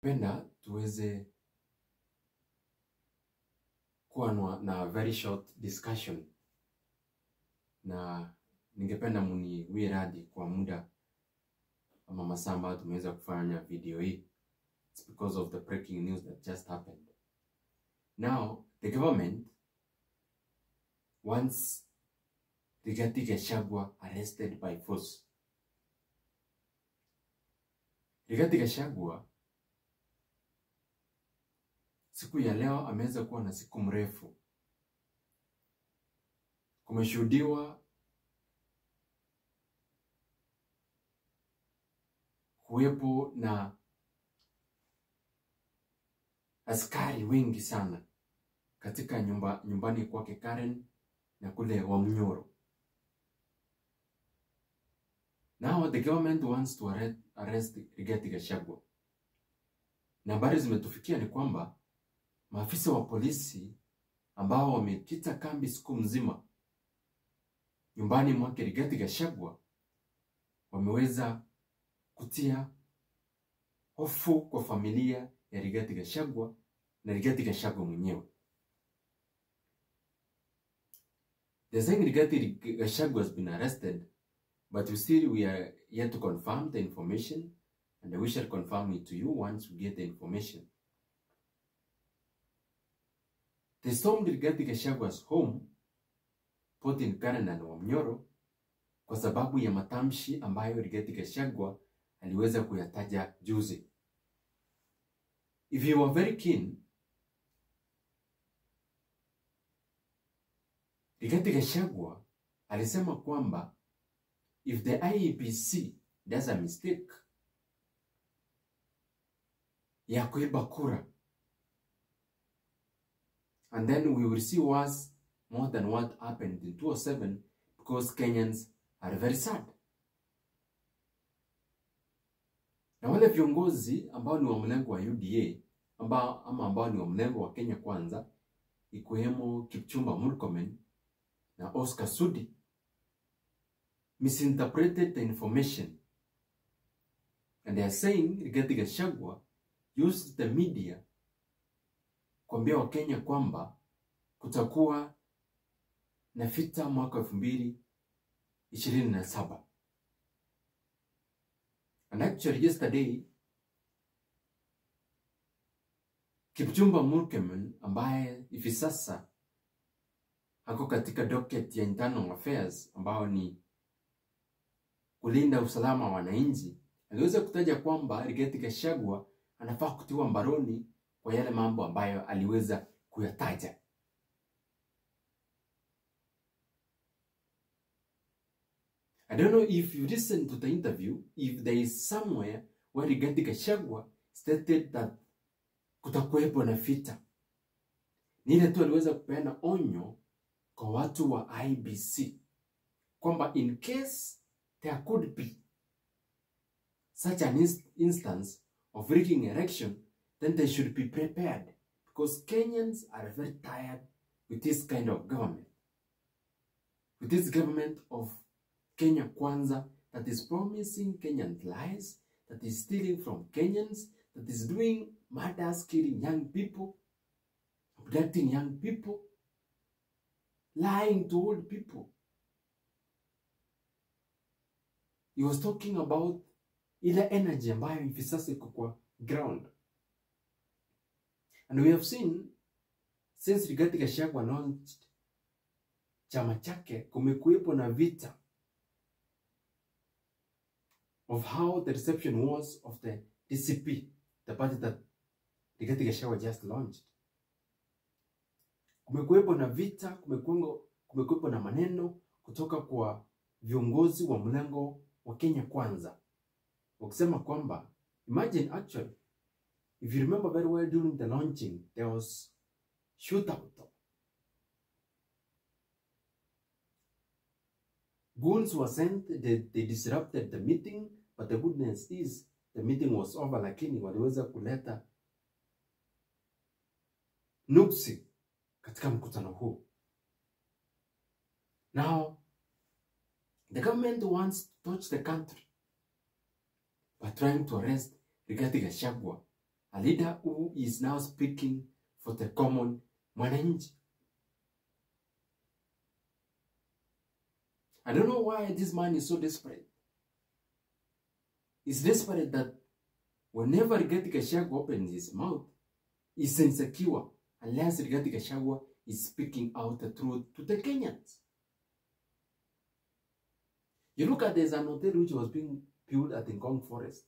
Penda tuweze kuwa na very short discussion, na ningependa muniwie radhi kwa muda ama masaa ambayo tumeweza kufanya video hii. It's because of the breaking news that just happened. Now, the government wants Rigathi Gachagua arrested by force. Rigathi Gachagua siku ya leo ameweza kuwa na siku mrefu. Kumeshuhudiwa kuwepo na askari wengi sana katika nyumbani kwake Karen na kule Wamnyoro. Now the government wants to arrest Rigathi Gachagua. Na habari zimetufikia ni kwamba maafisa wa polisi ambao wamekita kambi siku mzima nyumbani mwake Rigathi Gachagua wameweza kutia hofu kwa familia ya Rigathi Gachagua na Rigathi Gachagua mwenyewe. They're saying Rigathi Gachagua has been arrested, but we are yet to confirm the information, and we shall confirm it to you once we get the information. They stormed Rigathi Gachagua's home, both in Karen and Wamnyoro, kwa sababu ya matamshi ambayo Rigathi Gachagua aliweza kuyataja juzi. If you were very keen, Rigathi Gachagua alisema kwamba if the IEBC does a mistake ya kuiba kura, and then we will see worse more than what happened in 2007, because Kenyans are very sad. Na wale viongozi ambao ni wa mlengo wa UDA ambao ni wa mlengo wa Kenya Kwanza, ikiwemo Kipchumba Murkomen na Oscar Sudi, misinterpreted the information, and they are saying Rigathi Gachagua used the media kuambia wa Kenya kwamba kutakuwa na vita mwaka 2027. And actually yesterday, Kipchumba Murkomen ambaye hivi sasa hako katika docket ya internal affairs ambao ni kulinda usalama wa wananchi, aliweza kutaja kwamba Rigathi Gachagua anafaa kutiwa mbaroni kwa yale mambo ambayo aliweza kuyataja. I don't know if you listen to the interview, if there is somewhere where Rigathi Gachagua stated that kutakuwepo na vita. Ni ile tu aliweza kupeana onyo kwa watu wa IEBC kwamba in case there could be such an instance of rigging election, then they should be prepared, because Kenyans are very tired with this kind of government. With this government of Kenya Kwanza that is promising Kenyan lies, that is stealing from Kenyans, that is doing murders, killing young people, abducting young people, lying to old people. He was talking about ile energy ambayo hivi sasa iko kwa ground. And we have seen since Rigathi Gachagua launched chama chake, kumekuwepo na vita of how the reception was of the DCP, the party that Rigathi Gachagua just launched. Kumekuwepo na vita, kumekuwepo na maneno kutoka kwa viongozi wa mlengo wa Kenya Kwanza, wakisema kwamba, imagine actually, if you remember very well, during the launching, there was shootout. Goons were sent, they disrupted the meeting, but the goodness is, the meeting was over, lakini waliweza kuleta nuksi katika mkutano huu. Now, the government wants to touch the country by trying to arrest Rigathi Gachagua A leader who is now speaking for the common mwananchi. I don't know why this man is so desperate. He's desperate that whenever Rigathi Gachagua opens his mouth, he's insecure unless Rigathi Gachagua is speaking out the truth to the Kenyans. You look at there's an hotel which was being built at Ngong Forest.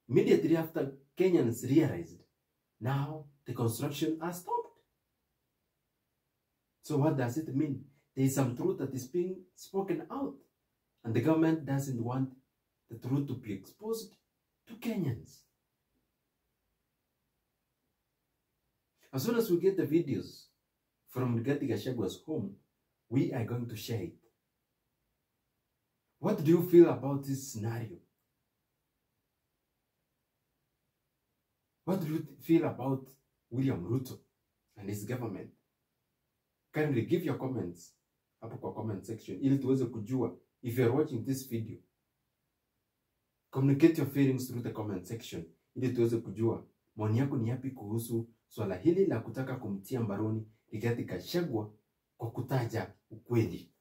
Immediately after, Kenyans realized now the construction has stopped. So what does it mean? There is some truth that is being spoken out, and the government doesn't want the truth to be exposed to Kenyans. As soon as we get the videos from Rigathi Gachagua's home, we are going to share it. What do you feel about this scenario? What do you feel about William Ruto and his government? Kindly give your comments hapo kwa comment section ili tuweze kujua. If you are watching this video, communicate your feelings through the comment section ili tuweze kujua maoni yako ni yapi kuhusu swala hili la kutaka kumtia mbaroni Rigathi Gachagua kwa kutaja ukweli.